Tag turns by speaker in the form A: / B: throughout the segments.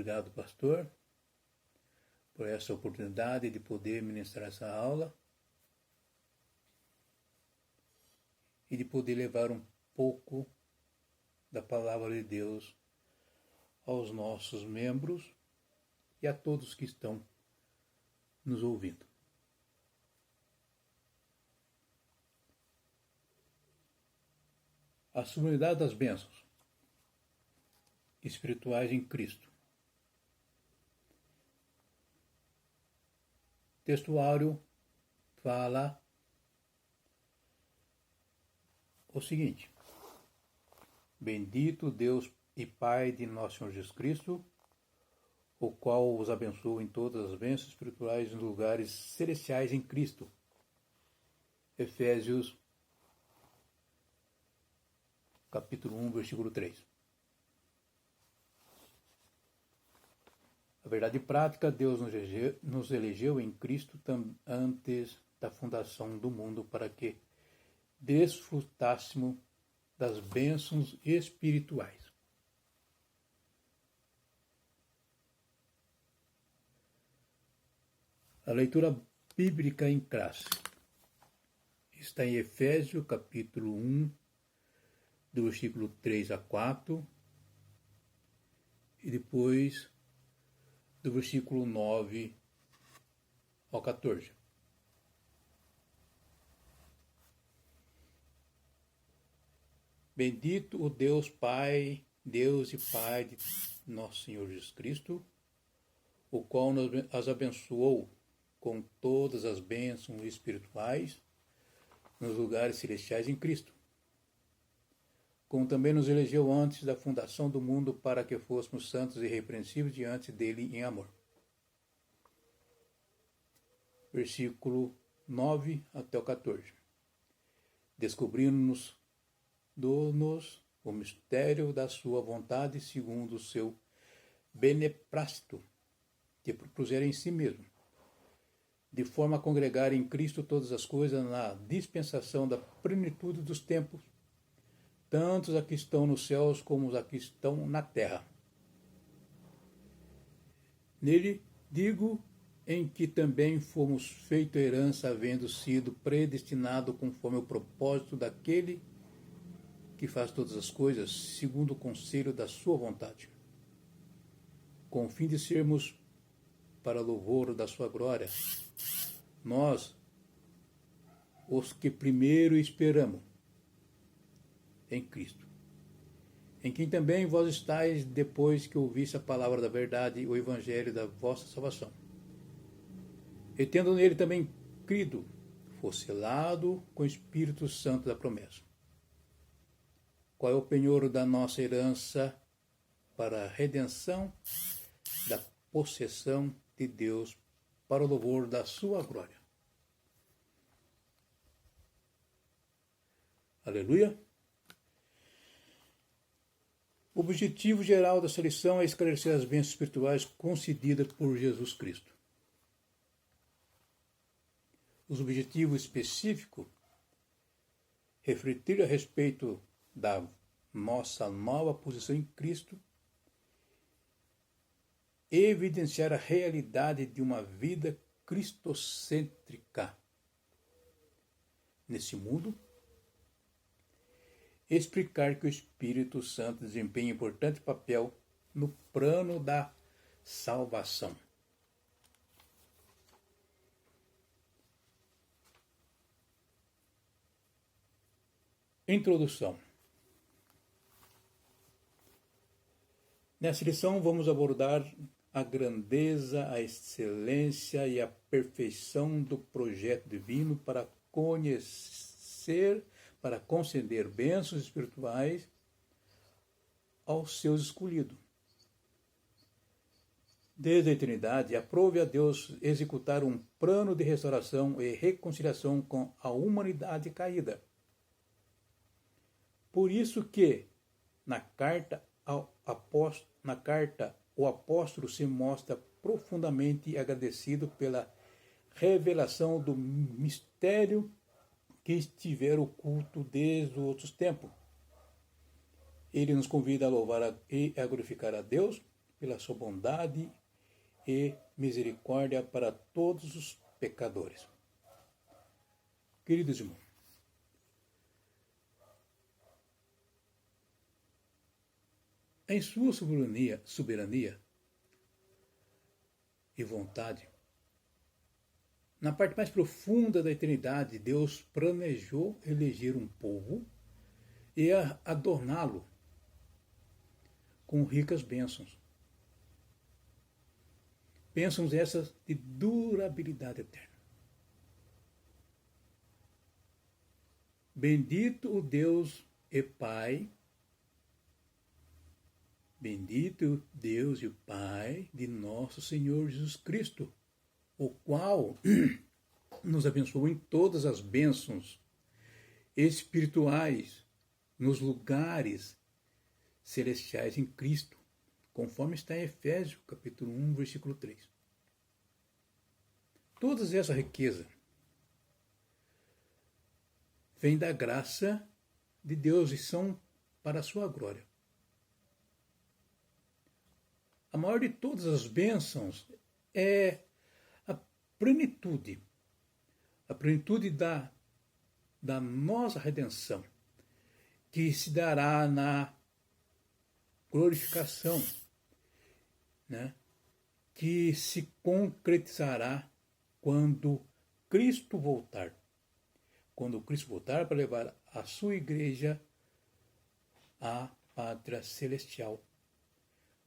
A: obrigado, pastor, por essa oportunidade de poder ministrar essa aula e de poder levar um pouco da palavra de Deus aos nossos membros e a todos que estão nos ouvindo. A sublimidade das bênçãos espirituais em Cristo. O textuário fala o seguinte: Bendito Deus e Pai de nosso Senhor Jesus Cristo, o qual os abençoa em todas as bênçãos espirituais nos lugares celestiais em Cristo. Efésios capítulo 1, versículo 3. A verdade prática, Deus nos elegeu em Cristo antes da fundação do mundo para que desfrutássemos das bênçãos espirituais. A leitura bíblica em classe está em Efésios capítulo 1, do versículo 3 a 4, e depois do versículo 9 ao 14. Bendito o Deus e Pai de nosso Senhor Jesus Cristo, o qual nos abençoou com todas as bênçãos espirituais nos lugares celestiais em Cristo, como também nos elegeu antes da fundação do mundo para que fôssemos santos e irrepreensíveis diante dele em amor. Versículo 9 até o 14. Descobrindo-nos o mistério da sua vontade segundo o seu beneplácito, que propusera em si mesmo, de forma a congregar em Cristo todas as coisas na dispensação da plenitude dos tempos, tanto os que estão nos céus como os que estão na terra. Nele, digo, em que também fomos feito herança, havendo sido predestinado conforme o propósito daquele que faz todas as coisas, segundo o conselho da sua vontade, com o fim de sermos para louvor da sua glória, nós, os que primeiro esperamos em Cristo, em quem também vós estáis depois que ouviste a palavra da verdade, o evangelho da vossa salvação. E tendo nele também crido, fosse selado com o Espírito Santo da promessa, qual é o penhor da nossa herança para a redenção da possessão de Deus para o louvor da sua glória. Aleluia! O objetivo geral dessa lição é esclarecer as bênçãos espirituais concedidas por Jesus Cristo. Os objetivos específicos, refletir a respeito da nossa nova posição em Cristo, evidenciar a realidade de uma vida cristocêntrica nesse mundo, explicar que o Espírito Santo desempenha importante papel no plano da salvação. Introdução. Nessa lição vamos abordar a grandeza, a excelência e a perfeição do projeto divino para conceder bênçãos espirituais aos seus escolhidos. Desde a eternidade, aprove a Deus executar um plano de restauração e reconciliação com a humanidade caída. Por isso que, na carta, o apóstolo se mostra profundamente agradecido pela revelação do mistério que estivera oculto desde os outros tempos. Ele nos convida a louvar e a glorificar a Deus pela sua bondade e misericórdia para todos os pecadores. Queridos irmãos, em sua soberania e vontade, na parte mais profunda da eternidade, Deus planejou eleger um povo e adorná-lo com ricas bênçãos. Bênçãos essas de durabilidade eterna. Bendito o Deus e Pai, bendito o Deus e o Pai de nosso Senhor Jesus Cristo, o qual nos abençoou em todas as bênçãos espirituais nos lugares celestiais em Cristo, conforme está em Efésios, capítulo 1, versículo 3. Toda essa riqueza vem da graça de Deus e são para a sua glória. A maior de todas as bênçãos é a plenitude da nossa redenção, que se dará na glorificação, né? Que se concretizará quando Cristo voltar. Quando Cristo voltar para levar a sua igreja à pátria celestial,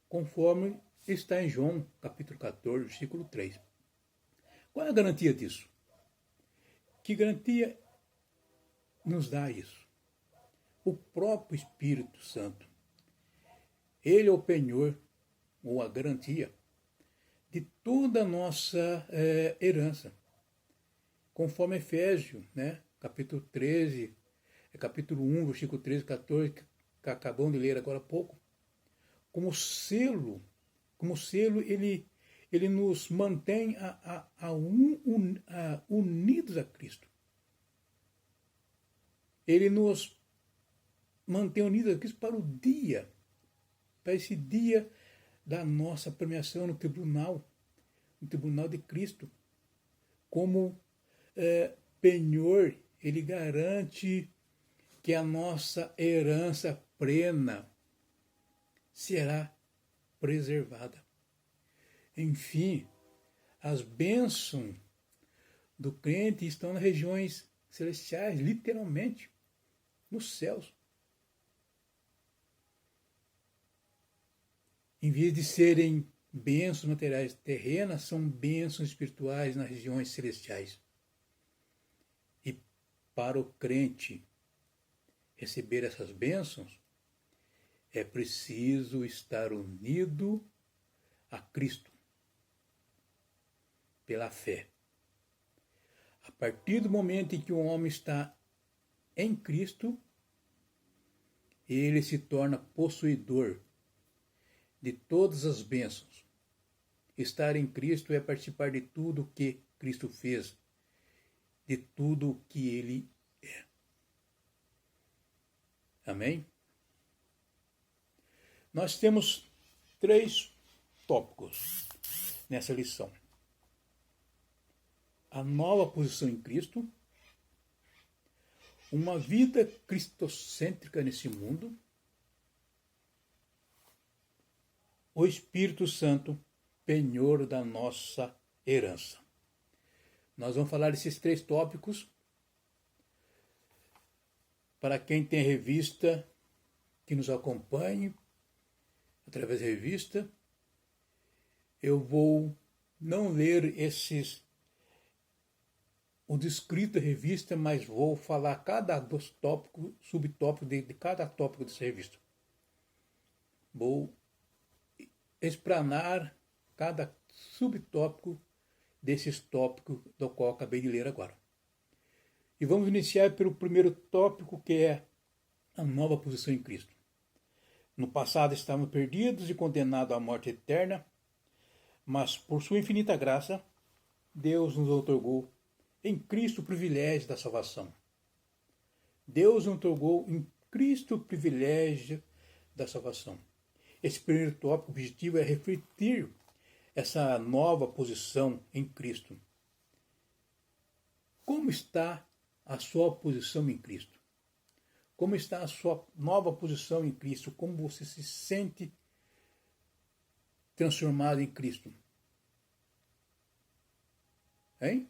A: conforme está em João, capítulo 14, versículo 3. Qual é a garantia disso? Que garantia nos dá isso? O próprio Espírito Santo. Ele é o penhor, ou a garantia, de toda a nossa herança. Conforme Efésios, né? Capítulo 13, capítulo 1, versículo 13 e 14, que acabamos de ler agora há pouco. Como selo ele nos mantém unidos a Cristo. Ele nos mantém unidos a Cristo para esse dia da nossa premiação no tribunal de Cristo. Como penhor, ele garante que a nossa herança plena será preservada. Enfim, as bênçãos do crente estão nas regiões celestiais, literalmente, nos céus. Em vez de serem bênçãos materiais terrenas, são bênçãos espirituais nas regiões celestiais. E para o crente receber essas bênçãos, é preciso estar unido a Cristo pela fé. A partir do momento em que o homem está em Cristo, ele se torna possuidor de todas as bênçãos. Estar em Cristo é participar de tudo o que Cristo fez, de tudo o que ele é. Amém? Nós temos 3 tópicos nessa lição. A nova posição em Cristo, uma vida cristocêntrica nesse mundo, o Espírito Santo, penhor da nossa herança. Nós vamos falar desses 3 tópicos. Para quem tem revista, que nos acompanhe através da revista, eu vou não ler o descrito da revista, mas vou falar cada dos tópicos, subtópicos de cada tópico dessa revista. Vou explanar cada subtópico desses tópicos do qual acabei de ler agora. E vamos iniciar pelo primeiro tópico, que é a nova posição em Cristo. No passado estávamos perdidos e condenados à morte eterna, mas por sua infinita graça, Deus nos outorgou em Cristo o privilégio da salvação. Deus nos outorgou em Cristo o privilégio da salvação. Esse primeiro tópico objetivo é refletir essa nova posição em Cristo. Como está a sua posição em Cristo? Como está a sua nova posição em Cristo? Como você se sente transformado em Cristo? Hein?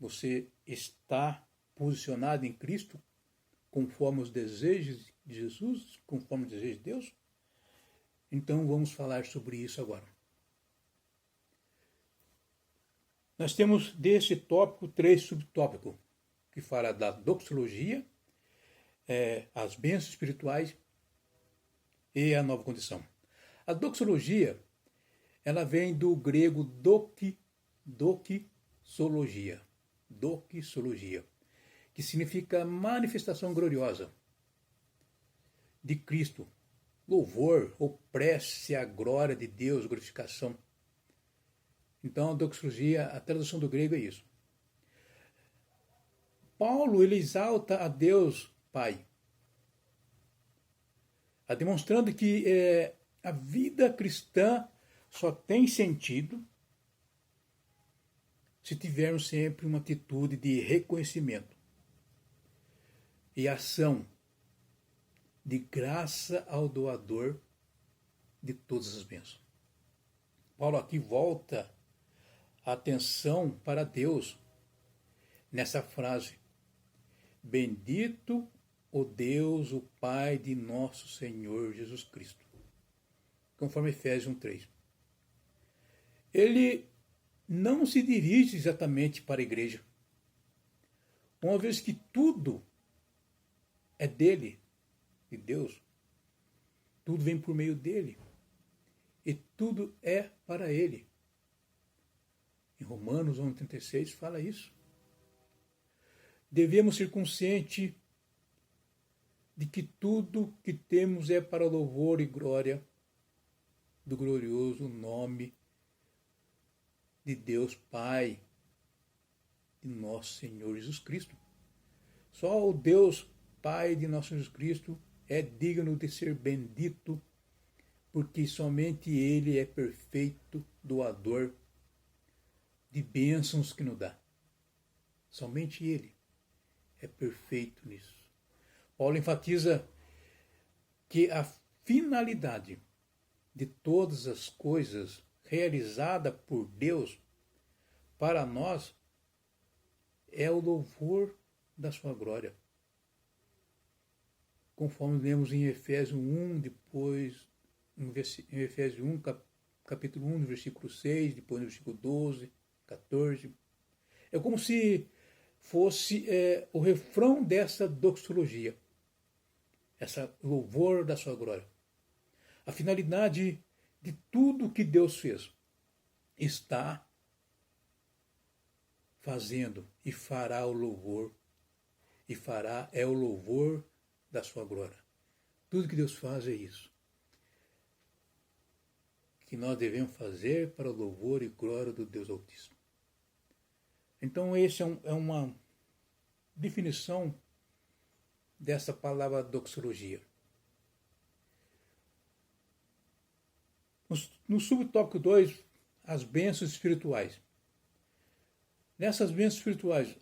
A: Você está posicionado em Cristo conforme os desejos de Jesus, conforme os desejos de Deus? Então vamos falar sobre isso agora. Nós temos desse tópico 3 subtópicos, que fala da doxologia, as bênçãos espirituais e a nova condição. A doxologia, ela vem do grego doxologia, que significa manifestação gloriosa de Cristo, louvor ou prece à glória de Deus, glorificação. Então, a doxologia, a tradução do grego é isso. Paulo, ele exalta a Deus Pai, demonstrando que a vida cristã só tem sentido se tivermos sempre uma atitude de reconhecimento e ação de graça ao doador de todas as bênçãos. Paulo aqui volta a atenção para Deus nessa frase: bendito o Deus, o Pai de nosso Senhor Jesus Cristo, conforme Efésios 1:3. Ele não se dirige exatamente para a igreja, uma vez que tudo é dele, de Deus, tudo vem por meio dele e tudo é para ele. Em Romanos 11:36 fala isso. Devemos ser conscientes de que tudo que temos é para o louvor e glória do glorioso nome de Deus Pai, de nosso Senhor Jesus Cristo. Só o Deus Pai de nosso Jesus Cristo é digno de ser bendito, porque somente Ele é perfeito doador de bênçãos que nos dá. Somente Ele é perfeito nisso. Paulo enfatiza que a finalidade de todas as coisas realizada por Deus para nós é o louvor da sua glória. Conforme lemos em Efésios 1, depois em Efésios 1, capítulo 1, no versículo 6, depois no versículo 12, 14. É como se fosse o refrão dessa doxologia, essa louvor da sua glória. A finalidade de tudo que Deus fez está fazendo e fará o louvor, é o louvor da sua glória. Tudo que Deus faz é isso, que nós devemos fazer para o louvor e glória do Deus Altíssimo. Então, essa é uma definição dessa palavra doxologia. No subtópico 2, as bênçãos espirituais. Nessas bênçãos espirituais,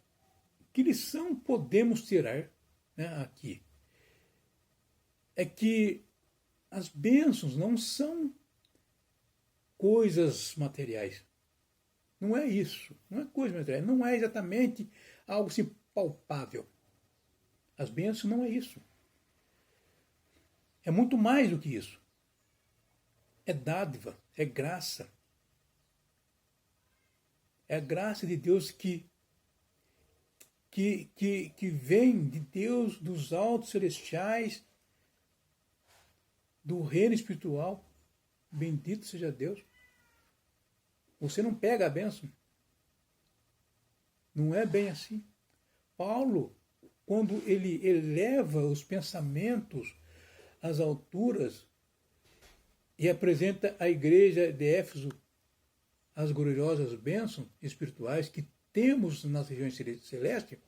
A: que lição podemos tirar, aqui? É que as bênçãos não são coisas materiais. Não é isso. Não é coisa material. Não é exatamente algo assim palpável. As bênçãos não é isso. É muito mais do que isso. É dádiva, é graça. É a graça de Deus que vem de Deus, dos altos celestiais, do reino espiritual. Bendito seja Deus. Você não pega a bênção. Não é bem assim. Paulo, quando ele eleva os pensamentos às alturas e apresenta à igreja de Éfeso as gloriosas bênçãos espirituais que temos nas regiões celestes,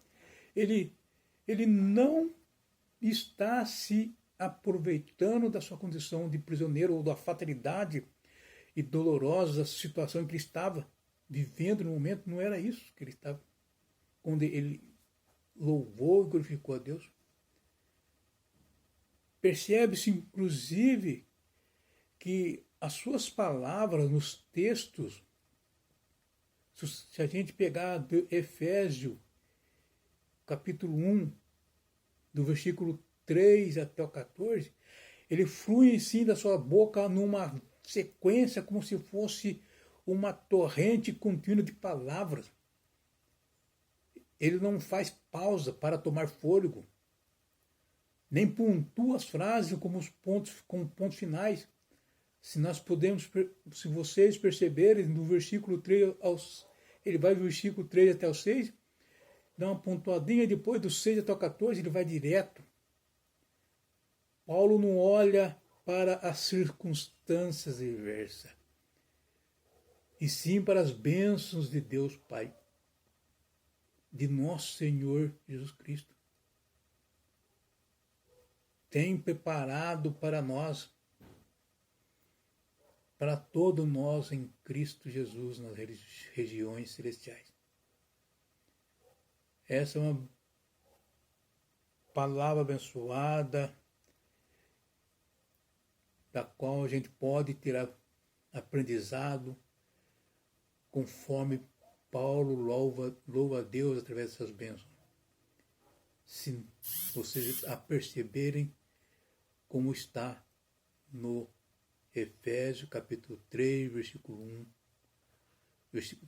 A: ele não está se aproveitando da sua condição de prisioneiro ou da fatalidade e dolorosa situação em que ele estava vivendo no momento. Não era isso que ele estava. Quando ele louvou e glorificou a Deus. Percebe-se, inclusive, que as suas palavras nos textos, se a gente pegar do Efésios, capítulo 1, do versículo 3 até o 14, ele flui sim da sua boca numa sequência como se fosse uma torrente contínua de palavras. Ele não faz pausa para tomar fôlego, nem pontua as frases como pontos finais. Se vocês perceberem, no versículo 3 ele vai do versículo 3 até o 6, dá uma pontuadinha, depois do 6 até o 14, ele vai direto. Paulo não olha para as circunstâncias adversas, e sim para as bênçãos de Deus Pai, de nosso Senhor Jesus Cristo. Tem preparado para nós, para todos nós em Cristo Jesus nas regiões celestiais. Essa é uma palavra abençoada, da qual a gente pode tirar aprendizado, conforme Paulo louva a Deus através dessas bênçãos. Se vocês a perceberem como está no Efésios, capítulo 3, versículo 1,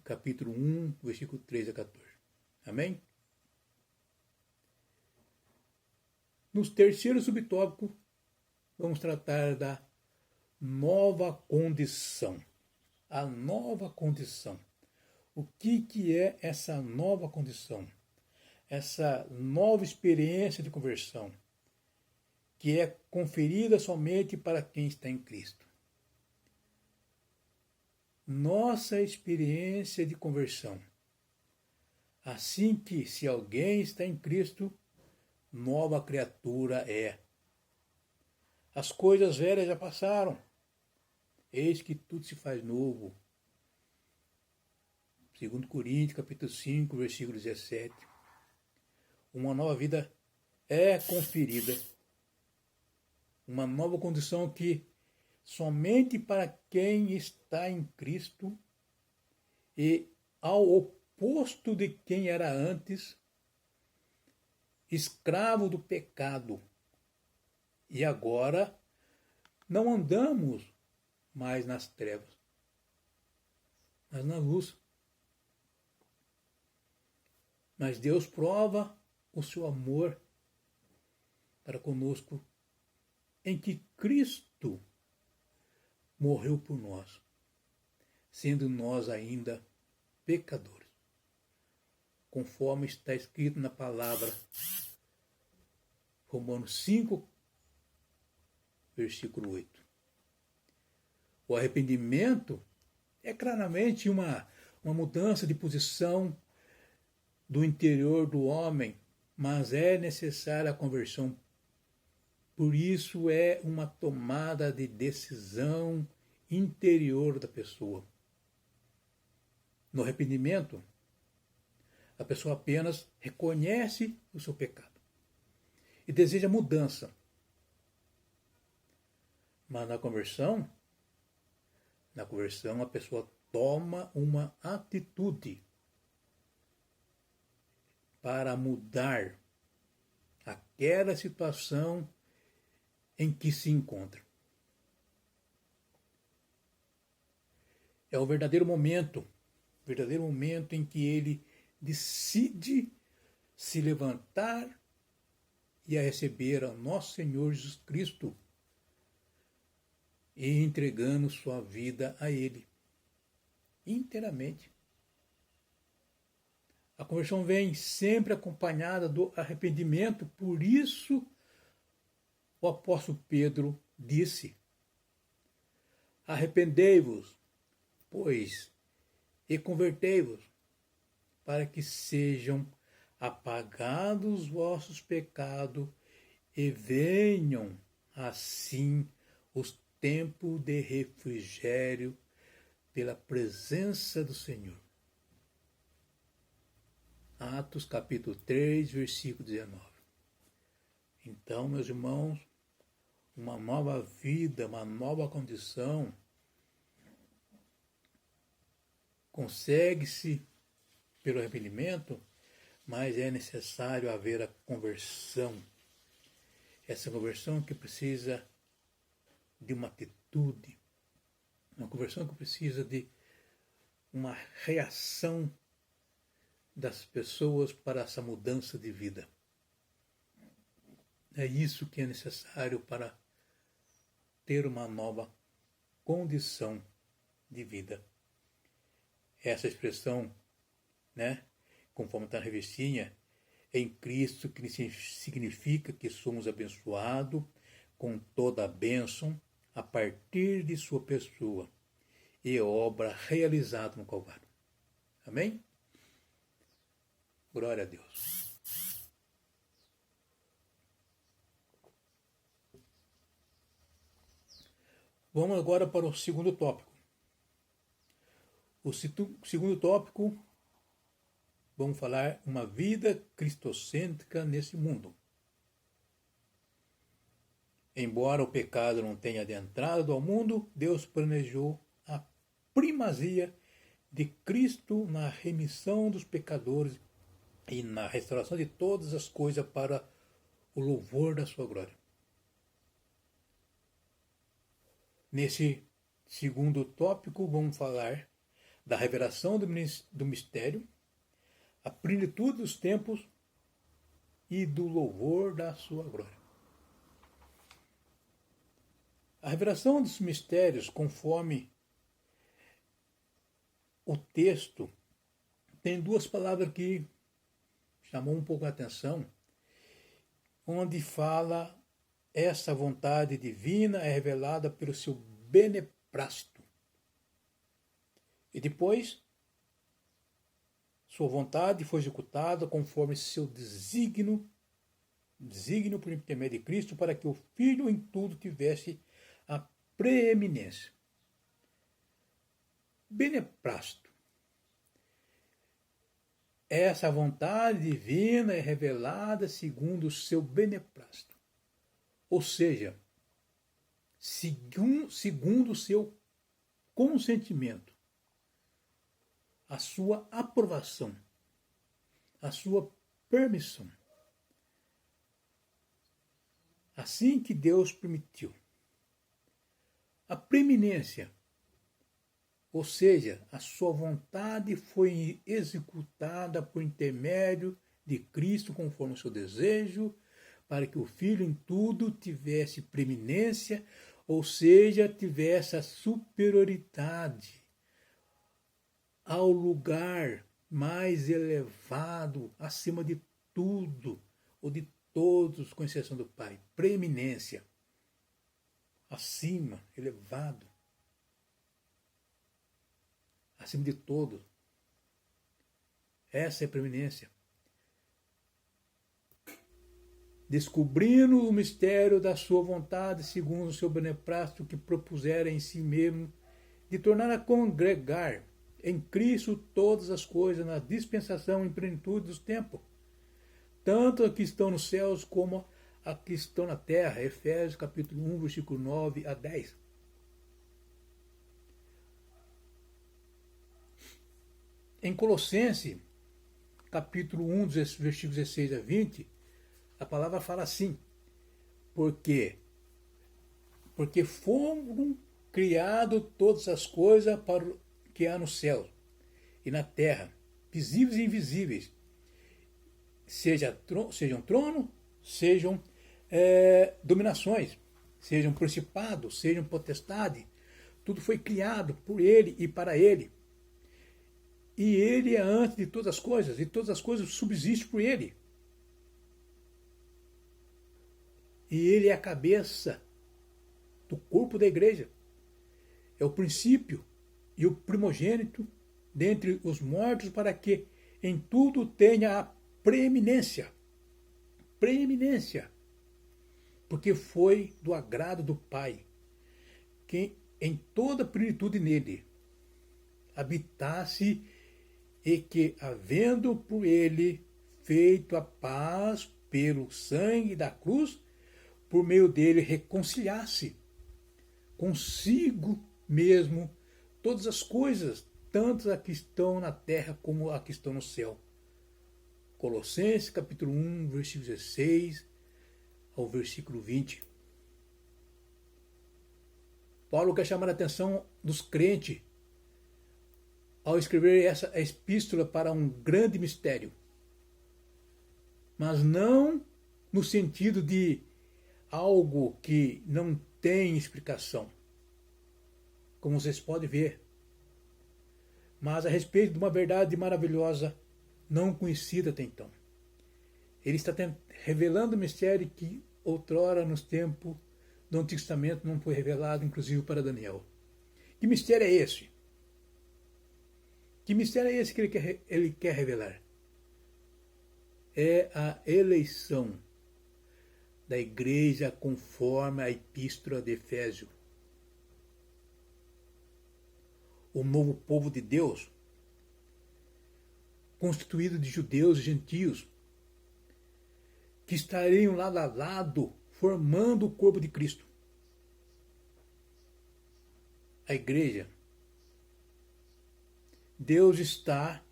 A: capítulo 1, versículo 3 a 14. Amém? No terceiro subtópico, vamos tratar da nova condição. A nova condição. O que é essa nova condição? Essa nova experiência de conversão, que é conferida somente para quem está em Cristo. Nossa experiência de conversão. Assim que, se alguém está em Cristo, nova criatura é. As coisas velhas já passaram, eis que tudo se faz novo. 2 Coríntios, capítulo 5, versículo 17. Uma nova vida é conferida. Uma nova condição que somente para quem está em Cristo e ao oposto de quem era antes, escravo do pecado. E agora não andamos mais nas trevas, mas na luz. Mas Deus prova o seu amor para conosco em que Cristo morreu por nós, sendo nós ainda pecadores, conforme está escrito na palavra Romanos 5, versículo 8. O arrependimento é claramente uma mudança de posição do interior do homem, mas é necessária a conversão. Por isso é uma tomada de decisão interior da pessoa. No arrependimento, a pessoa apenas reconhece o seu pecado e deseja mudança. Mas na conversão a pessoa toma uma atitude para mudar aquela situação em que se encontra. É o verdadeiro momento em que ele decide se levantar e a receber ao nosso Senhor Jesus Cristo e entregando sua vida a Ele inteiramente. A conversão vem sempre acompanhada do arrependimento, por isso o apóstolo Pedro disse: arrependei-vos, pois, e convertei-vos, para que sejam apagados os vossos pecados e venham assim os tempos de refrigério pela presença do Senhor. Atos capítulo 3, versículo 19. Então, meus irmãos, uma nova vida, uma nova condição consegue-se pelo arrependimento, mas é necessário haver a conversão. Essa conversão que precisa de uma atitude, uma conversão que precisa de uma reação das pessoas para essa mudança de vida. É isso que é necessário para ter uma nova condição de vida. Essa expressão, conforme está na revistinha, em Cristo, que significa que somos abençoados com toda a bênção a partir de sua pessoa e obra realizada no Calvário. Amém? Glória a Deus. Vamos agora para o segundo tópico. O segundo tópico, vamos falar uma vida cristocêntrica nesse mundo. Embora o pecado não tenha adentrado ao mundo, Deus planejou a primazia de Cristo na remissão dos pecadores e na restauração de todas as coisas para o louvor da sua glória. Nesse segundo tópico, vamos falar da revelação do mistério, a plenitude dos tempos e do louvor da sua glória. A revelação dos mistérios, conforme o texto, tem duas palavras que chamou um pouco a atenção, onde fala essa vontade divina é revelada pelo seu beneplácito. E depois, sua vontade foi executada conforme seu desígnio por intermédio de Cristo, para que o Filho em tudo tivesse a preeminência. Beneplácito. Essa vontade divina é revelada segundo o seu beneplácito. Ou seja, segundo o seu consentimento, a sua aprovação, a sua permissão. Assim que Deus permitiu. A preeminência, ou seja, a sua vontade foi executada por intermédio de Cristo conforme o seu desejo, para que o Filho em tudo tivesse preeminência, ou seja, tivesse a superioridade ao lugar mais elevado, acima de tudo, ou de todos, com exceção do Pai. Preeminência. Acima, elevado. Acima de todos. Essa é a preeminência. Descobrindo o mistério da sua vontade, segundo o seu beneplácito que propusera em si mesmo, de tornar a congregar em Cristo todas as coisas na dispensação em plenitude dos tempos, tanto a que estão nos céus como a que estão na terra. Efésios capítulo 1, versículo 9 a 10. Em Colossenses, capítulo 1, versículos 16 a 20, a palavra fala assim: porque foram criadas todas as coisas para o que há no céu e na terra, visíveis e invisíveis, sejam trono, sejam dominações, sejam principados, sejam potestade, tudo foi criado por ele e para ele. E ele é antes de todas as coisas, e todas as coisas subsistem por ele. E ele é a cabeça do corpo da igreja. É o princípio e o primogênito dentre os mortos, para que em tudo tenha a preeminência. Preeminência. porque foi do agrado do Pai, que em toda a plenitude nele habitasse e que, havendo por ele feito a paz pelo sangue da cruz, por meio dele reconciliasse consigo mesmo todas as coisas, tanto as que estão na terra como as que estão no céu. Colossenses capítulo 1, versículo 16 ao versículo 20. Paulo quer chamar a atenção dos crentes ao escrever essa epístola para um grande mistério, mas não no sentido de algo que não tem explicação, como vocês podem ver, mas a respeito de uma verdade maravilhosa não conhecida até então. Ele está revelando um mistério que outrora, nos tempos do Antigo Testamento, não foi revelado, inclusive para Daniel. Que mistério é esse? Que mistério é esse que ele quer revelar? É a eleição da igreja conforme a epístola de Efésio. O novo povo de Deus, constituído de judeus e gentios, que estariam lado a lado, formando o corpo de Cristo. A igreja. Deus está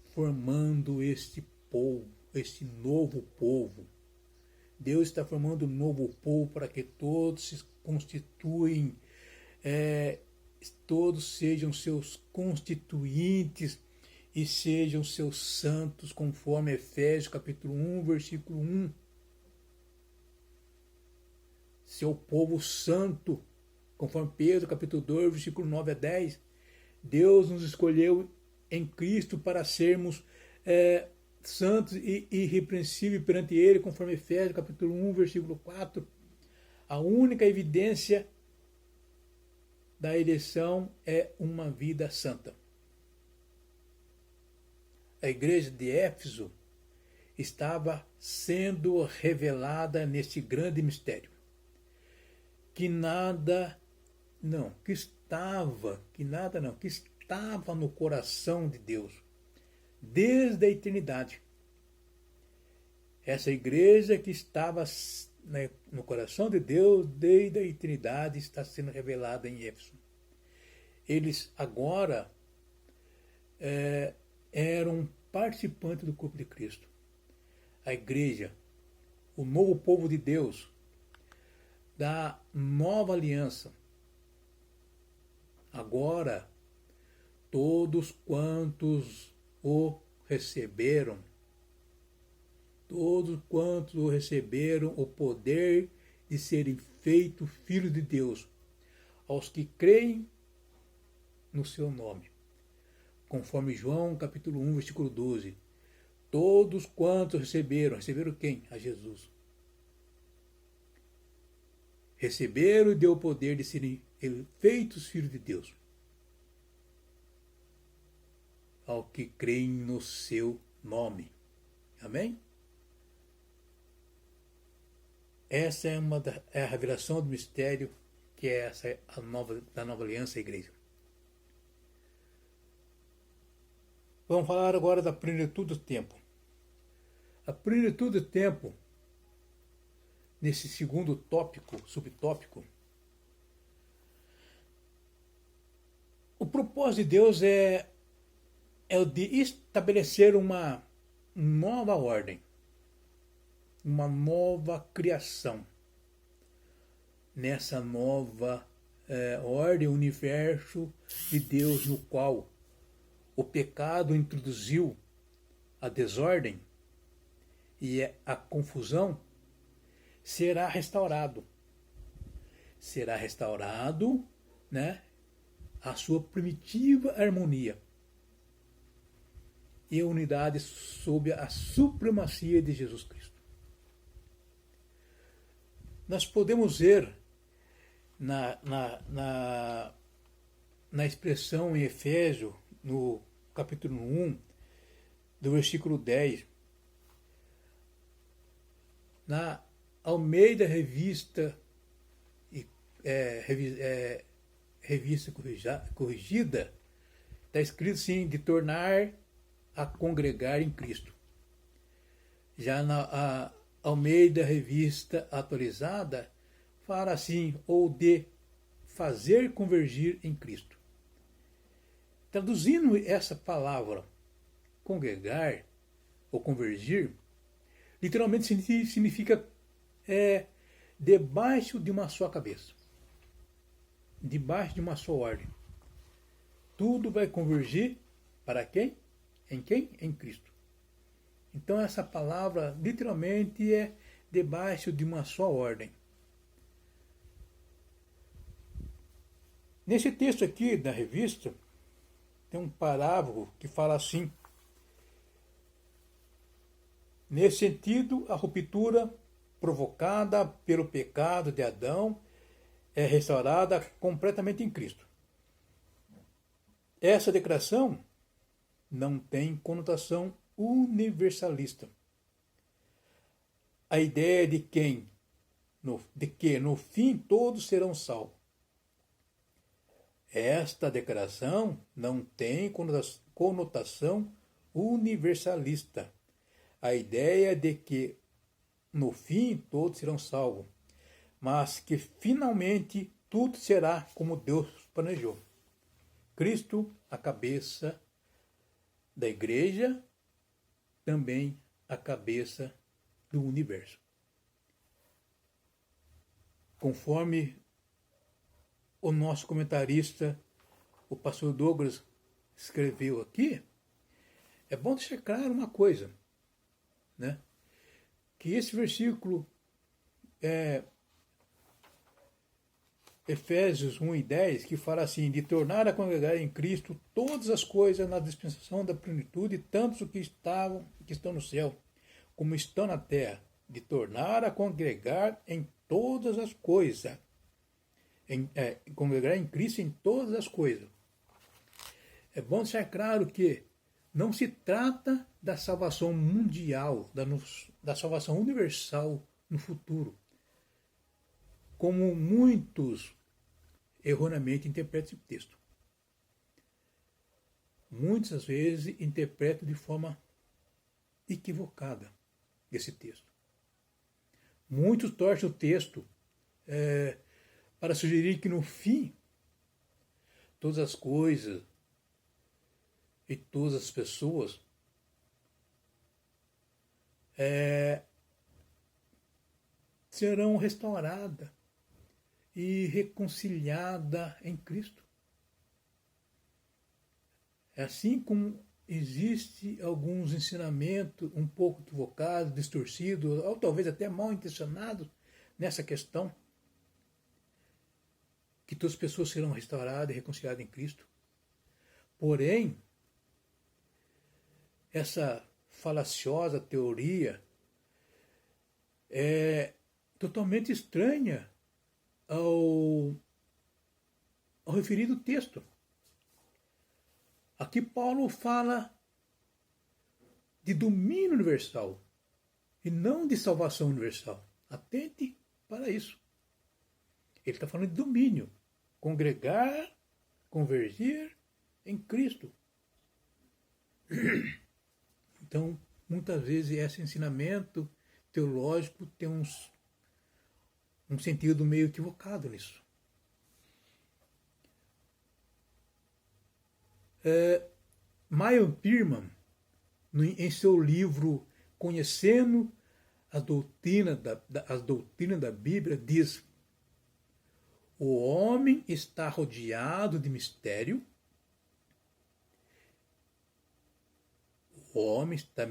A: formando este povo, este novo povo. Deus está formando um novo povo para que todos se constituem, todos sejam seus constituintes e sejam seus santos, conforme Efésios capítulo 1, versículo 1. Seu povo santo, conforme Pedro capítulo 2, versículo 9 a 10. Deus nos escolheu em Cristo para sermos santos e irrepreensíveis perante Ele, conforme Efésios capítulo 1, versículo 4. A única evidência da eleição é uma vida santa. A igreja de Éfeso estava sendo revelada neste grande mistério. Que estava no coração de Deus, desde a eternidade. Essa igreja que estava no coração de Deus, desde a eternidade, está sendo revelada em Éfeso. Eles agora eram participantes do corpo de Cristo. A igreja, o novo povo de Deus, da nova aliança. Agora, todos quantos o receberam, o poder de serem feitos filhos de Deus, aos que creem no seu nome. Conforme João capítulo 1, versículo 12. Todos quantos receberam quem? A Jesus. Receberam e deu o poder de serem feitos filhos de Deus, ao que creem no seu nome. Amém? Essa é a revelação do mistério, que é essa da nova aliança, a igreja. Vamos falar agora da plenitude do tempo. A plenitude do tempo, nesse segundo tópico, subtópico, o propósito de Deus é o de estabelecer uma nova ordem, uma nova criação. Nessa nova ordem, universo de Deus, no qual o pecado introduziu a desordem e a confusão, será restaurado. Será restaurado, a sua primitiva harmonia e a unidade sob a supremacia de Jesus Cristo. Nós podemos ver na expressão em Efésios, no capítulo 1, do versículo 10, Na Almeida Revista Corrigida, está escrito assim, de tornar a congregar em Cristo. Já na Almeida Revista Atualizada, fala assim, ou de fazer convergir em Cristo. Traduzindo essa palavra, congregar ou convergir, literalmente significa debaixo de uma só cabeça, debaixo de uma só ordem. Tudo vai convergir para quem? Em quem? Em Cristo. Então essa palavra literalmente é debaixo de uma só ordem. Nesse texto aqui da revista, tem um parágrafo que fala assim: nesse sentido, a ruptura provocada pelo pecado de Adão é restaurada completamente em Cristo. Essa declaração não tem conotação universalista. A ideia de que no fim todos serão salvos. Esta declaração não tem conotação universalista. A ideia de que no fim todos serão salvos, mas que finalmente tudo será como Deus planejou. Cristo, a cabeça da igreja, também a cabeça do universo. Conforme o nosso comentarista, o pastor Douglas, escreveu aqui, é bom deixar claro uma coisa, né? Que esse versículo Efésios 1:10, que fala assim, de tornar a congregar em Cristo todas as coisas na dispensação da plenitude, tanto os que estão no céu, como estão na terra, de tornar a congregar em todas as coisas, congregar em Cristo em todas as coisas. É bom deixar claro que não se trata da salvação mundial, da salvação universal no futuro, como muitos erroneamente interpretam esse texto. Muitas vezes interpretam de forma equivocada esse texto. Muitos torcem o texto para sugerir que no fim todas as coisas e todas as pessoas serão restauradas e reconciliadas em Cristo. Assim como existe alguns ensinamentos um pouco equivocados, distorcidos, ou talvez até mal intencionados nessa questão, que todas as pessoas serão restauradas e reconciliadas em Cristo. Porém, essa falaciosa teoria é totalmente estranha ao referido texto. Aqui Paulo fala de domínio universal e não de salvação universal. Atente para isso. Ele está falando de domínio. Congregar, convergir em Cristo. Então, muitas vezes esse ensinamento teológico tem um sentido meio equivocado nisso. Meyer Pearman, em seu livro Conhecendo as doutrinas da Bíblia, diz: o homem está rodeado de mistério. O homem está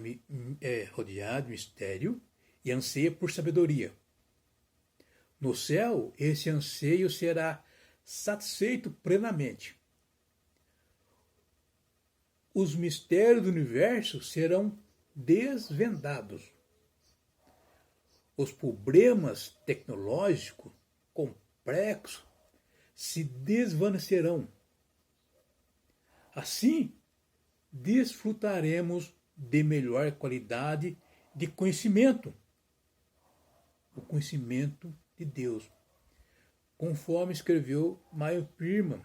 A: rodeado de mistério e anseia por sabedoria. No céu, esse anseio será satisfeito plenamente. Os mistérios do universo serão desvendados. Os problemas tecnológicos complexos se desvanecerão. Assim, desfrutaremos de melhor qualidade de conhecimento o conhecimento de Deus, conforme escreveu Meyer Pirman.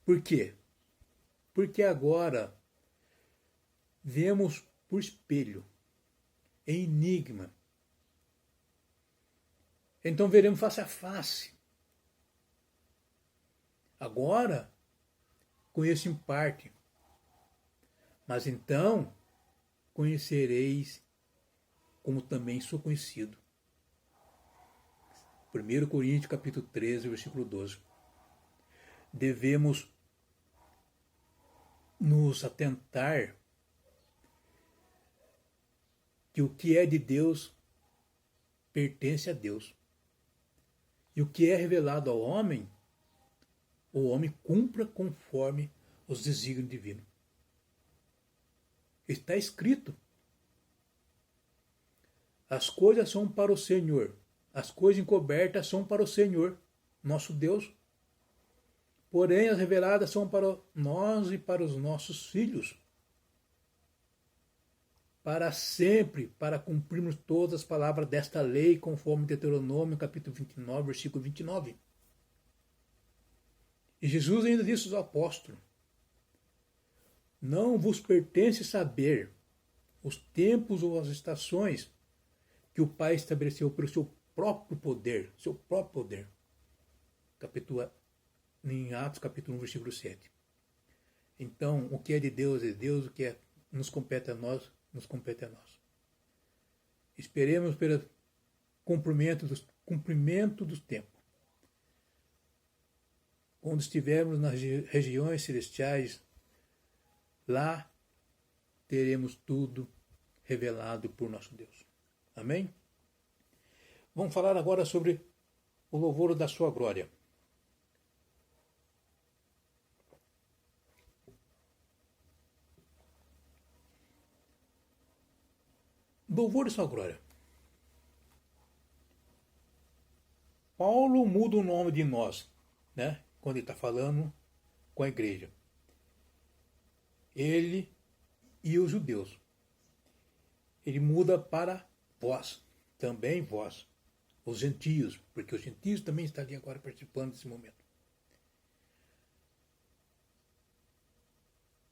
A: Por quê? Porque agora vemos por espelho, em enigma. Então veremos face a face. Agora conheço em parte, mas então conhecereis como também sou conhecido. 1 Coríntios capítulo 13, versículo 12. Devemos nos atentar que o que é de Deus pertence a Deus. E o que é revelado ao homem, o homem cumpra conforme os desígnios divinos. Está escrito. As coisas são para o Senhor. As coisas encobertas são para o Senhor, nosso Deus. Porém, as reveladas são para nós e para os nossos filhos. Para sempre, para cumprirmos todas as palavras desta lei, conforme Deuteronômio, capítulo 29, versículo 29. E Jesus ainda disse aos apóstolos: não vos pertence saber os tempos ou as estações que o Pai estabeleceu pelo seu próprio poder, capítulo, em Atos capítulo 1, versículo 7. Então, o que é de Deus, o que nos compete a nós, nos compete a nós. Esperemos pelo cumprimento dos tempos. Quando estivermos nas regiões celestiais, lá teremos tudo revelado por nosso Deus. Amém? Vamos falar agora sobre o louvor da sua glória. Louvor de sua glória. Paulo muda o nome de nós, né? Quando ele está falando com a igreja. Ele e os judeus. Ele muda para vós, também vós, os gentios, porque os gentios também estão ali agora participando desse momento.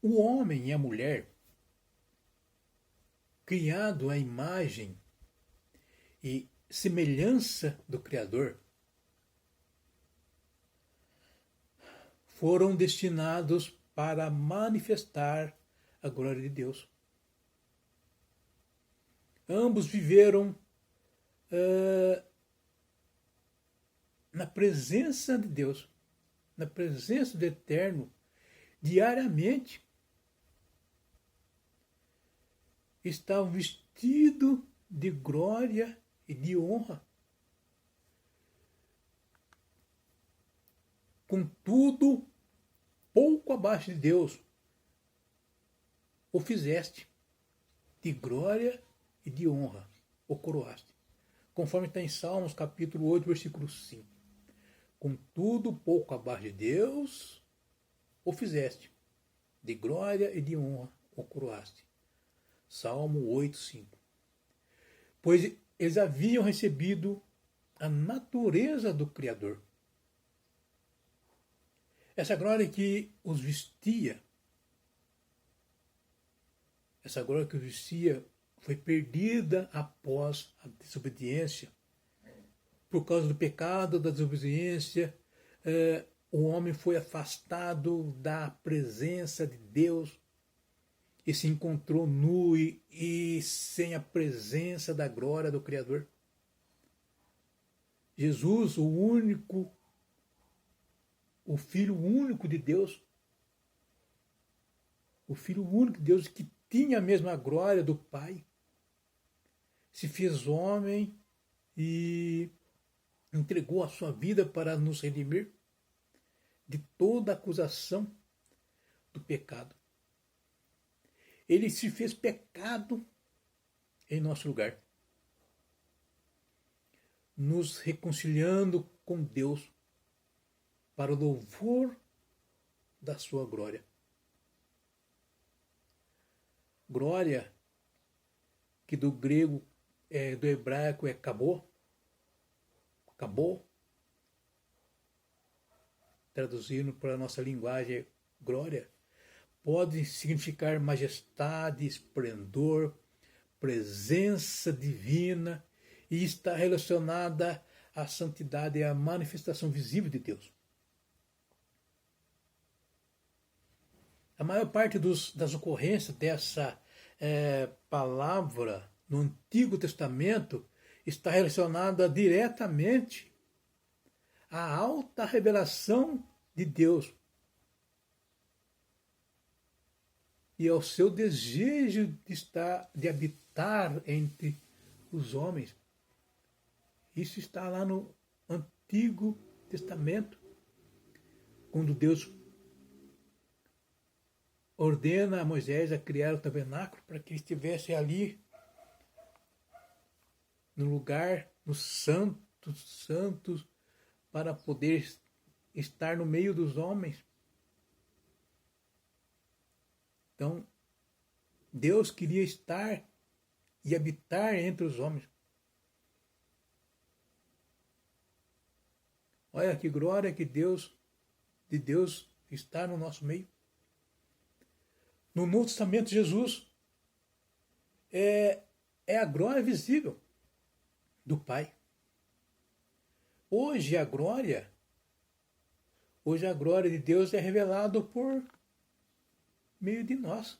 A: O homem e a mulher, criado à imagem e semelhança do Criador, foram destinados para manifestar a glória de Deus. Ambos viveram na presença de Deus, na presença do Eterno, diariamente. Estavam vestidos de glória e de honra. Contudo, pouco abaixo de Deus, o fizeste de glória e de honra, o coroaste. Conforme está em Salmos, capítulo 8, versículo 5. Contudo, pouco abaixo de Deus, o fizeste de glória e de honra, o coroaste. Salmo 8, 5. Pois eles haviam recebido a natureza do Criador. Essa glória que os vestia, foi perdida após a desobediência. Por causa do pecado, da desobediência, o homem foi afastado da presença de Deus e se encontrou nu e sem a presença da glória do Criador. Jesus, o Filho único de Deus, que tinha a mesma glória do Pai, se fez homem e entregou a sua vida para nos redimir de toda acusação do pecado. Ele se fez pecado em nosso lugar, nos reconciliando com Deus para o louvor da sua glória. Glória que do grego, do hebraico é kabod, traduzindo para a nossa linguagem glória, pode significar majestade, esplendor, presença divina e está relacionada à santidade e à manifestação visível de Deus. A maior parte das ocorrências dessa palavra no Antigo Testamento está relacionada diretamente à alta revelação de Deus e ao seu desejo de habitar entre os homens. Isso está lá no Antigo Testamento, quando Deus ordena a Moisés a criar o tabernáculo para que ele estivesse ali no lugar, no santo dos santos, para poder estar no meio dos homens. Então, Deus queria estar e habitar entre os homens. Olha que glória que de Deus está no nosso meio. No Novo Testamento, Jesus é a glória visível do Pai. Hoje a glória de Deus é revelada por meio de nós.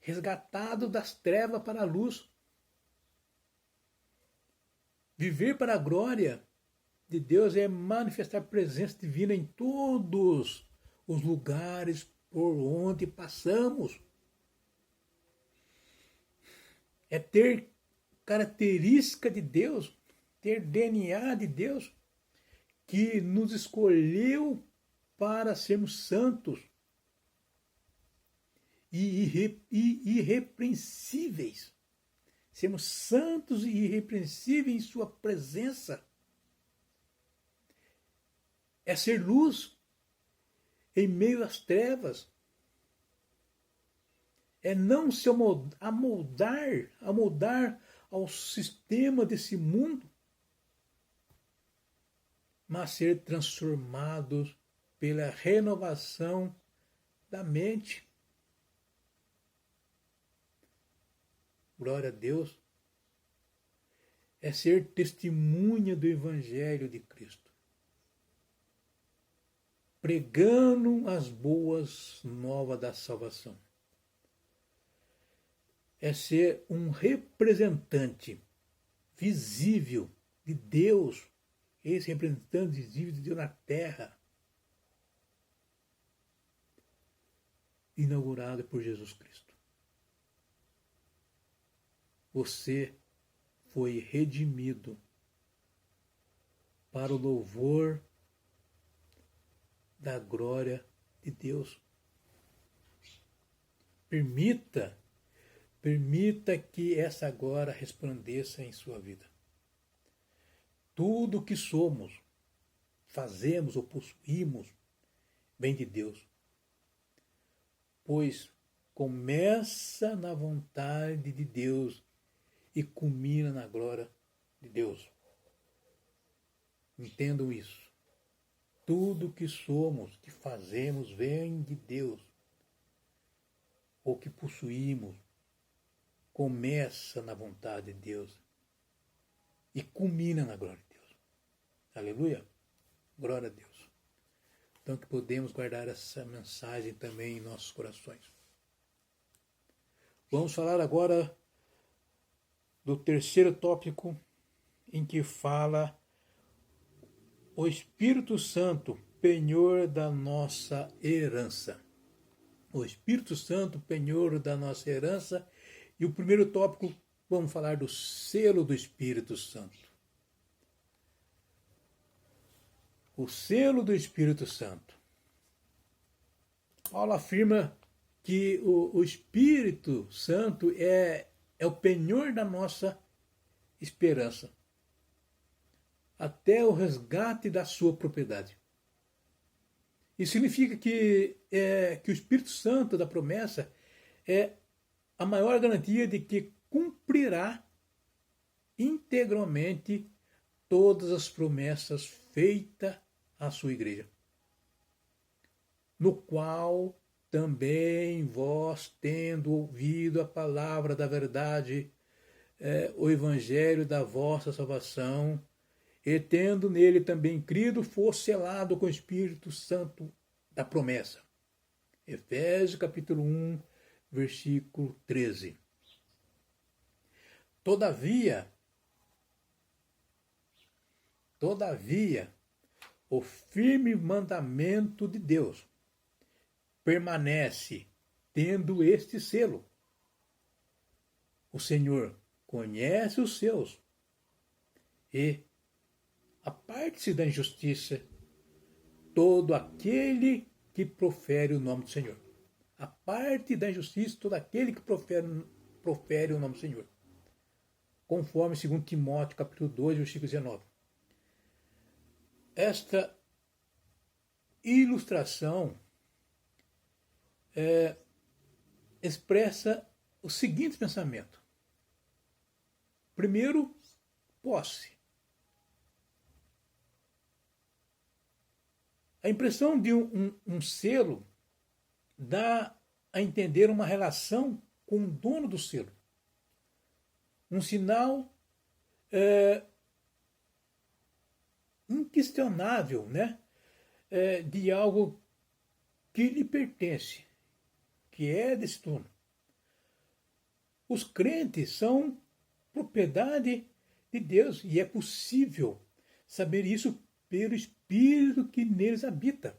A: Resgatado das trevas para a luz. Viver para a glória de Deus é manifestar a presença divina em todos os lugares por onde passamos. É ter característica de Deus, ter DNA de Deus, que nos escolheu para sermos santos e irrepreensíveis. Sermos santos e irrepreensíveis em sua presença. É ser luz em meio às trevas. É não se amoldar ao sistema desse mundo, mas ser transformados pela renovação da mente. Glória a Deus. É ser testemunha do Evangelho de Cristo, pregando as boas novas da salvação. É ser um representante visível de Deus, esse representante visível de Deus na terra, inaugurado por Jesus Cristo. Você foi redimido para o louvor da glória de Deus. Permita que essa glória resplandeça em sua vida. Tudo o que somos, fazemos ou possuímos, vem de Deus. Pois começa na vontade de Deus e culmina na glória de Deus. Entendam isso. Tudo que somos, que fazemos, vem de Deus. O que possuímos começa na vontade de Deus e culmina na glória de Deus. Aleluia? Glória a Deus. Então que podemos guardar essa mensagem também em nossos corações. Vamos falar agora do terceiro tópico, em que fala o Espírito Santo, penhor da nossa herança. O Espírito Santo, penhor da nossa herança. E o primeiro tópico, vamos falar do selo do Espírito Santo. O selo do Espírito Santo. Paulo afirma que o Espírito Santo é o penhor da nossa esperança, até o resgate da sua propriedade. Isso significa que o Espírito Santo da promessa é a maior garantia de que cumprirá integralmente todas as promessas feitas à sua igreja, no qual também vós, tendo ouvido a palavra da verdade, o evangelho da vossa salvação, e tendo nele também crido, for selado com o Espírito Santo da promessa. Efésios capítulo 1, versículo 13. Todavia, o firme mandamento de Deus permanece tendo este selo. O Senhor conhece os seus e aparte-se da injustiça todo aquele que profere o nome do Senhor. Aparte da injustiça todo aquele que profere o nome do Senhor. Conforme 2 Timóteo capítulo 2, versículo 19. Esta ilustração expressa o seguinte pensamento. Primeiro, posse. A impressão de um selo dá a entender uma relação com o dono do selo. Um sinal inquestionável, né? De algo que lhe pertence, que é desse dono. Os crentes são propriedade de Deus e é possível saber isso pelo Espírito que neles habita.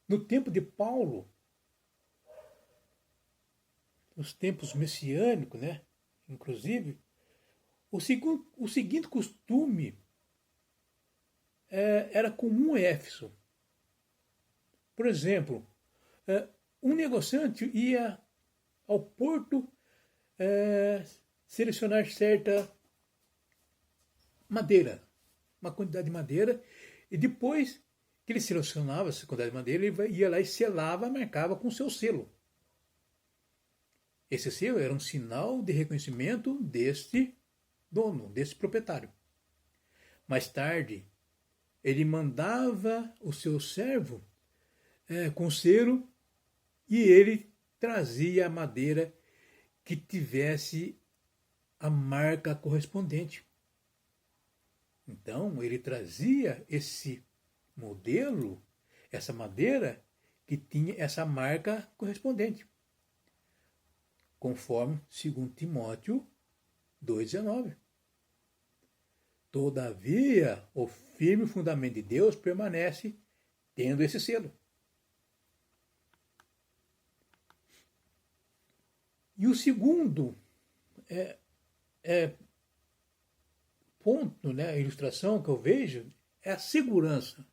A: No tempo de Paulo, nos tempos messiânicos, né? Inclusive, o seguinte costume era comum em Éfeso. Por exemplo, um negociante ia ao porto selecionar certa madeira, uma quantidade de madeira, e depois que ele selecionava essa quantidade de madeira, ele ia lá e selava, marcava com seu selo. Esse selo era um sinal de reconhecimento deste dono, desse proprietário. Mais tarde, ele mandava o seu servo com selo e ele trazia a madeira que tivesse a marca correspondente. Então, ele trazia esse modelo, essa madeira que tinha essa marca correspondente, conforme 2 Timóteo 2,19. Todavia, o firme fundamento de Deus permanece tendo esse selo. E o segundo ponto, né, a ilustração que eu vejo, é a segurança.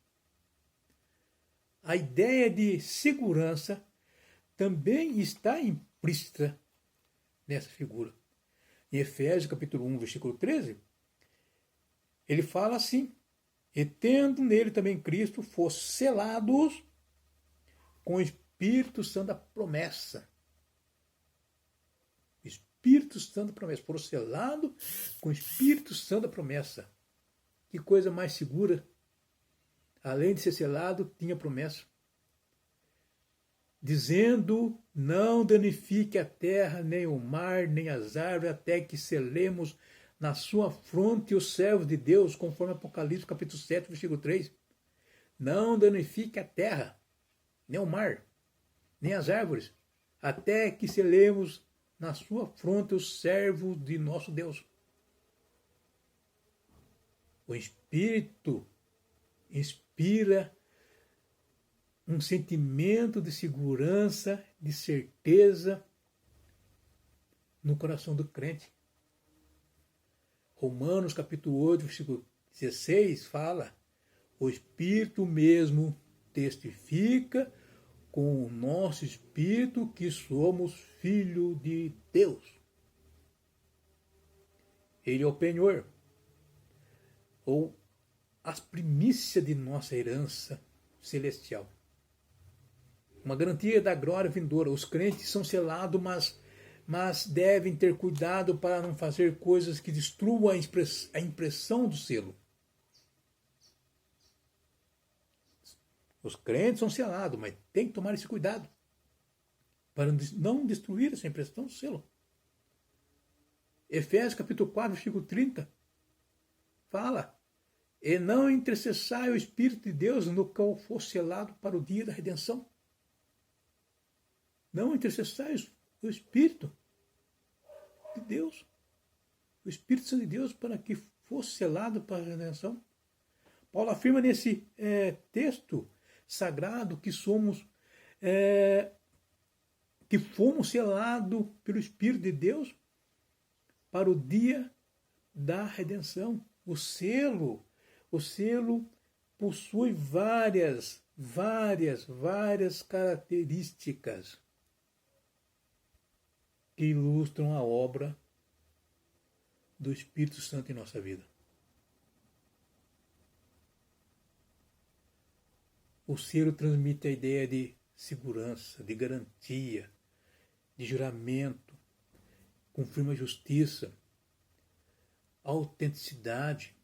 A: A ideia de segurança também está implícita nessa figura. Em Efésios capítulo 1, versículo 13, ele fala assim: e tendo nele também Cristo, fosse selados com o Espírito Santo da promessa. Espírito Santo da promessa. Foram selados com o Espírito Santo da promessa. Que coisa mais segura. Além de ser selado, tinha promessa. Dizendo, não danifique a terra, nem o mar, nem as árvores, até que selemos na sua fronte os servos de Deus, conforme Apocalipse capítulo 7, versículo 3. Não danifique a terra, nem o mar, nem as árvores, até que selemos na sua fronte os servos de nosso Deus. O Espírito inspira um sentimento de segurança, de certeza no coração do crente. Romanos capítulo 8, versículo 16 fala: o Espírito mesmo testifica com o nosso espírito que somos filhos de Deus. Ele é o penhor, ou as primícias de nossa herança celestial. uma garantia da glória vindoura. Os crentes são selados, mas devem ter cuidado para não fazer coisas que destruam a impressão do selo. Os crentes são selados, mas tem que tomar esse cuidado para não destruir essa impressão do selo. Efésios capítulo 4, versículo 30, fala: e não entristecai o Espírito de Deus, no qual for selado para o dia da redenção. Não entristecai o Espírito de Deus, o Espírito Santo de Deus, para que fosse selado para a redenção. Paulo afirma nesse texto sagrado que que fomos selados pelo Espírito de Deus para o dia da redenção. O selo possui várias características que ilustram a obra do Espírito Santo em nossa vida. O selo transmite a ideia de segurança, de garantia, de juramento, confirma a justiça, autenticidade,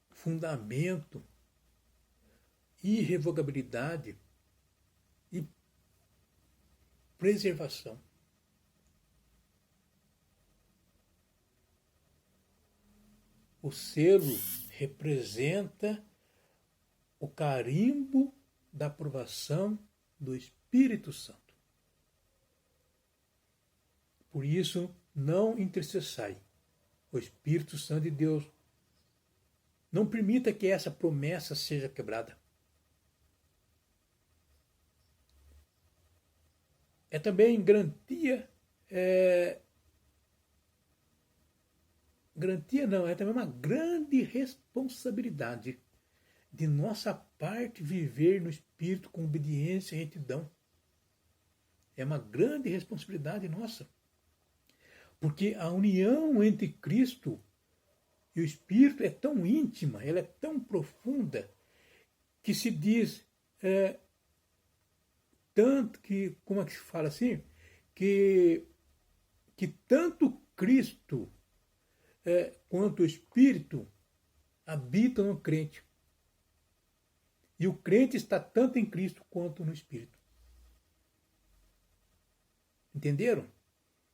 A: fundamento, irrevogabilidade e preservação. O selo representa o carimbo da aprovação do Espírito Santo. Por isso, não entristeçai o Espírito Santo de Deus. Não permita que essa promessa seja quebrada. É também garantia é também uma grande responsabilidade de nossa parte viver no Espírito com obediência e retidão. É uma grande responsabilidade nossa. Porque a união entre Cristo e o Espírito é tão íntima, ela é tão profunda, que se diz, tanto que, como é que se fala assim? Que tanto Cristo quanto o Espírito habitam no crente. E o crente está tanto em Cristo quanto no Espírito. Entenderam?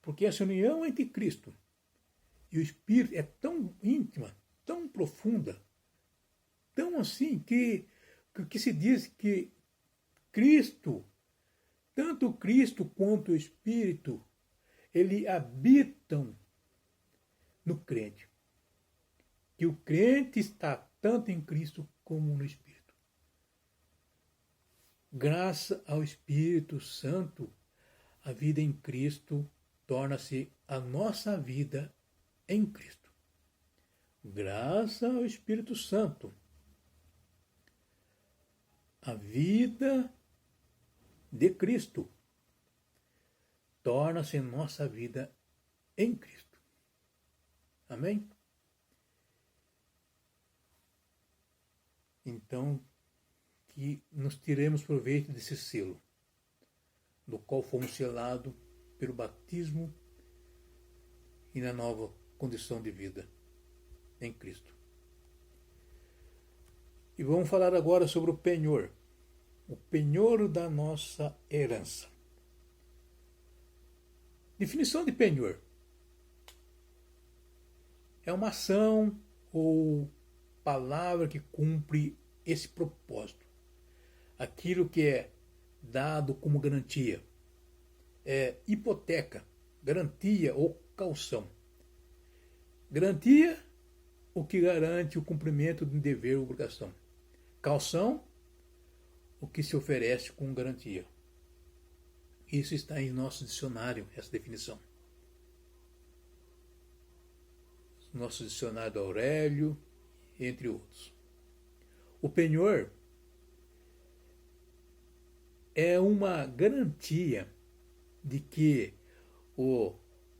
A: Porque essa união entre Cristo e o Espírito é tão íntima, tão profunda, tão assim, que se diz que Cristo, tanto Cristo quanto o Espírito, eles habitam no crente. Que o crente está tanto em Cristo como no Espírito. Graças ao Espírito Santo, a vida em Cristo torna-se a nossa vida em Cristo. Graças ao Espírito Santo, a vida de Cristo torna-se nossa vida em Cristo. Amém? Então, que nos tiremos proveito desse selo, do qual fomos selados pelo batismo e na nova condição de vida em Cristo. E vamos falar agora sobre o penhor da nossa herança. Definição de penhor: é uma ação ou palavra que cumpre esse propósito. Aquilo que é dado como garantia. É hipoteca, garantia ou caução. Garantia, o que garante o cumprimento de um dever ou obrigação. Caução, o que se oferece com garantia. Isso está em nosso dicionário, essa definição. Nosso dicionário do Aurélio, entre outros. O penhor é uma garantia de que o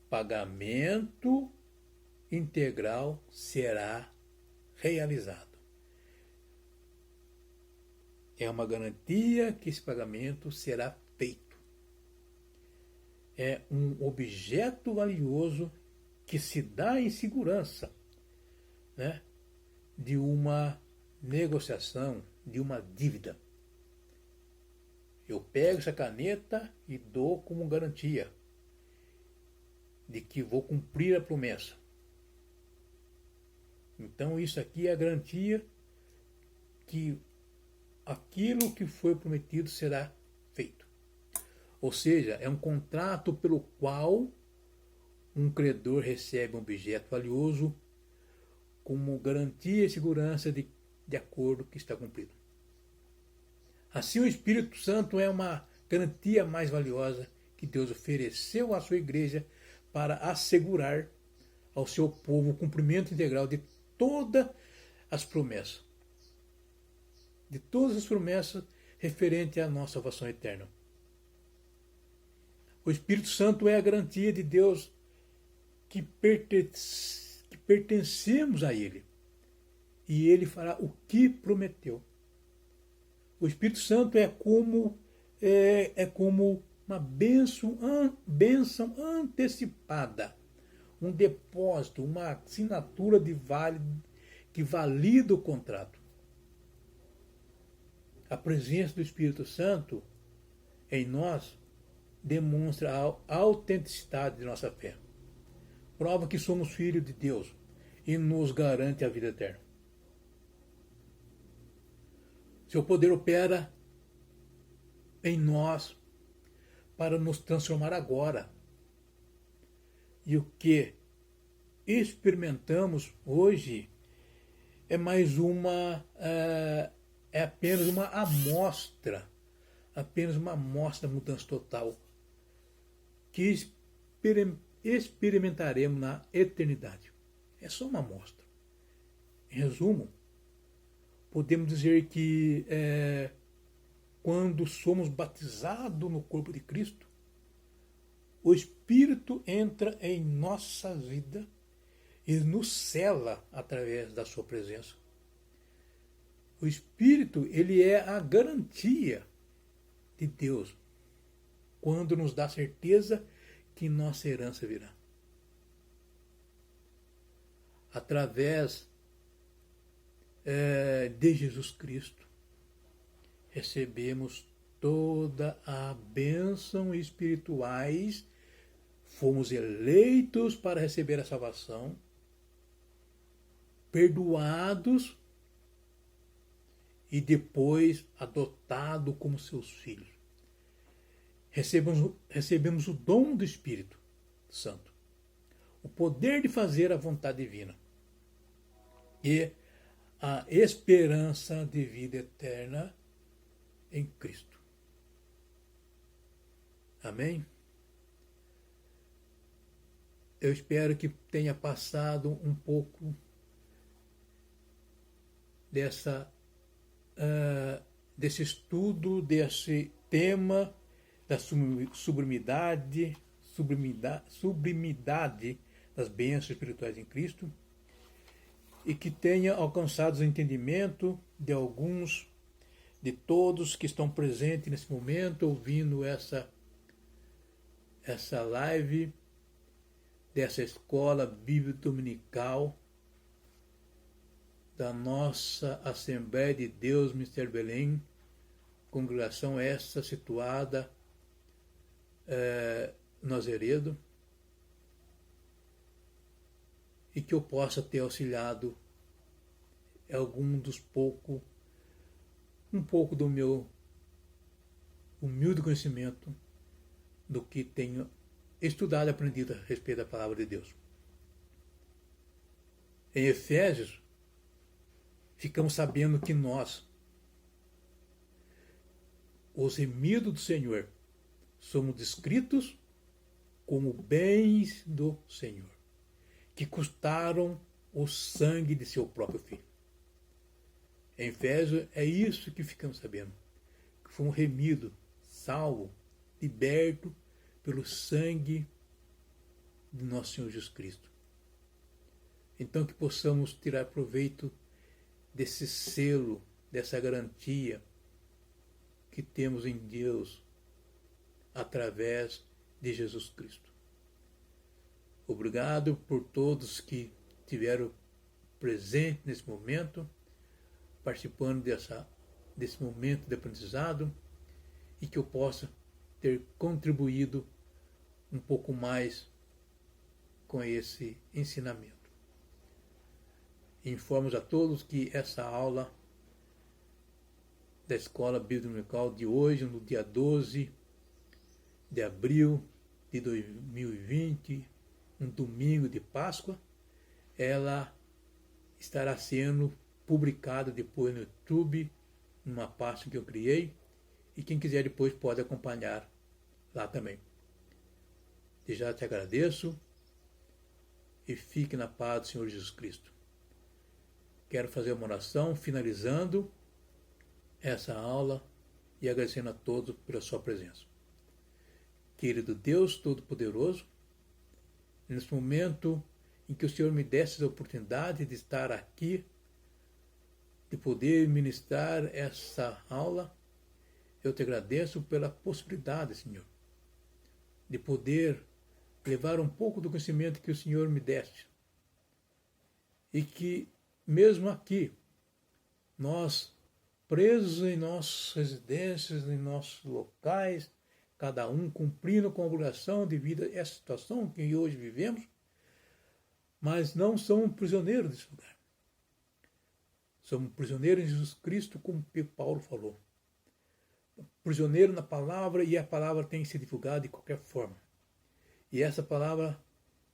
A: pagamento integral será realizado. É uma garantia que esse pagamento será feito. É um objeto valioso que se dá em segurança, né, de uma negociação, de uma dívida. Eu pego essa caneta e dou como garantia de que vou cumprir a promessa. Então isso aqui é a garantia que aquilo que foi prometido será feito. Ou seja, é um contrato pelo qual um credor recebe um objeto valioso como garantia e segurança de acordo que está cumprido. Assim, o Espírito Santo é uma garantia mais valiosa que Deus ofereceu à sua igreja para assegurar ao seu povo o cumprimento integral de todas as promessas. De todas as promessas referentes à nossa salvação eterna. O Espírito Santo é a garantia de Deus que pertencemos a Ele. E Ele fará o que prometeu. O Espírito Santo é como uma bênção antecipada, um depósito, uma assinatura que valida o contrato. A presença do Espírito Santo em nós demonstra a autenticidade de nossa fé. Prova que somos filhos de Deus e nos garante a vida eterna. Seu poder opera em nós para nos transformar agora. E o que experimentamos hoje é apenas uma amostra da mudança total que experimentaremos na eternidade. É só uma amostra. Em resumo, podemos dizer que quando somos batizados no corpo de Cristo, o Espírito entra em nossa vida e nos sela através da sua presença. O Espírito, ele é a garantia de Deus quando nos dá certeza que nossa herança virá. Através de Jesus Cristo, recebemos toda a bênção espirituais, fomos eleitos para receber a salvação, perdoados e depois adotados como seus filhos. Recebemos o dom do Espírito Santo, o poder de fazer a vontade divina e a esperança de vida eterna em Cristo. Amém? Eu espero que tenha passado um pouco desse estudo, desse tema da sublimidade das bênçãos espirituais em Cristo, e que tenha alcançado o entendimento de alguns, de todos que estão presentes nesse momento, ouvindo essa live dessa escola bíblica dominical da nossa Assembleia de Deus, Ministério Belém, congregação essa situada no Azeredo, e que eu possa ter auxiliado um pouco do meu humilde conhecimento do que tenho estudado e aprendido a respeito da palavra de Deus. Em Efésios, ficamos sabendo que nós, os remidos do Senhor, somos descritos como bens do Senhor, que custaram o sangue de seu próprio Filho. Em Efésios é isso que ficamos sabendo, que fomos remidos, salvos, libertos pelo sangue de nosso Senhor Jesus Cristo. Então que possamos tirar proveito desse selo, dessa garantia, que temos em Deus através de Jesus Cristo. Obrigado por todos que tiveram presente nesse momento, participando desse momento de aprendizado, e que eu possa ter contribuído um pouco mais com esse ensinamento. Informamos a todos que essa aula da Escola Bíblica Dominical de hoje, no dia 12 de abril de 2020, um domingo de Páscoa, ela estará sendo publicada depois no YouTube, numa pasta que eu criei, e quem quiser depois pode acompanhar lá também. Já te agradeço e fique na paz do Senhor Jesus Cristo. Quero fazer uma oração finalizando essa aula e agradecendo a todos pela sua presença. Querido Deus Todo-Poderoso, nesse momento em que o Senhor me desse a oportunidade de estar aqui, de poder ministrar essa aula, eu te agradeço pela possibilidade, Senhor, de poder levar um pouco do conhecimento que o Senhor me deste. E que, mesmo aqui, nós, presos em nossas residências, em nossos locais, cada um cumprindo com a obrigação devido a essa situação que hoje vivemos, mas não somos prisioneiros desse lugar. Somos prisioneiros em Jesus Cristo, como Paulo falou. Prisioneiro na palavra, e a palavra tem que ser divulgada de qualquer forma. E essa palavra,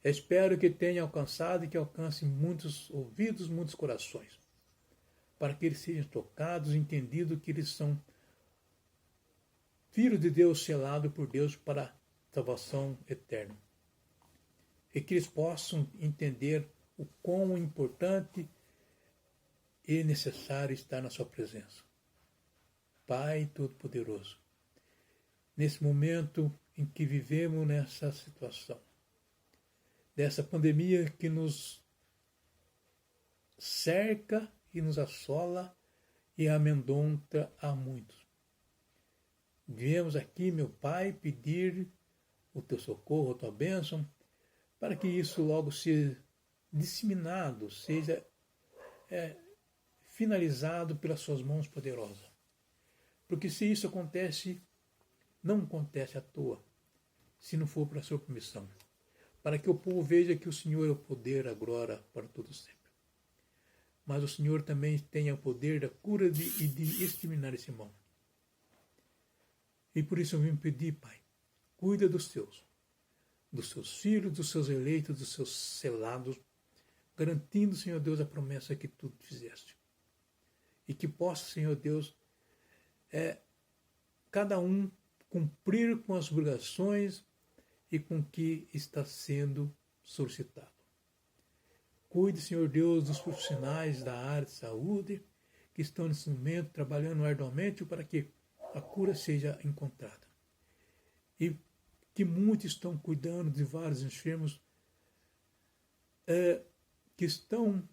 A: espero que tenha alcançado e que alcance muitos ouvidos, muitos corações, para que eles sejam tocados, entendido que eles são filhos de Deus, selados por Deus para a salvação eterna. E que eles possam entender o quão importante e necessário estar na sua presença. Pai Todo-Poderoso, nesse momento em que vivemos nessa situação, dessa pandemia que nos cerca e nos assola e amedronta a muitos. Viemos aqui, meu Pai, pedir o teu socorro, a tua bênção, para que isso logo seja disseminado, seja finalizado pelas suas mãos poderosas. Porque se isso acontece, não acontece à toa, se não for para a sua permissão, para que o povo veja que o Senhor é o poder, a glória para todo sempre. Mas o Senhor também tem o poder da cura e de exterminar esse mal. E por isso eu vim pedir, Pai, cuida dos seus filhos, dos seus eleitos, dos seus selados, garantindo, Senhor Deus, a promessa que tu fizeste. E que possa, Senhor Deus, cada um cumprir com as obrigações e com o que está sendo solicitado. Cuide, Senhor Deus, dos profissionais da área de saúde que estão nesse momento trabalhando arduamente para que a cura seja encontrada. E que muitos estão cuidando de vários enfermos que estão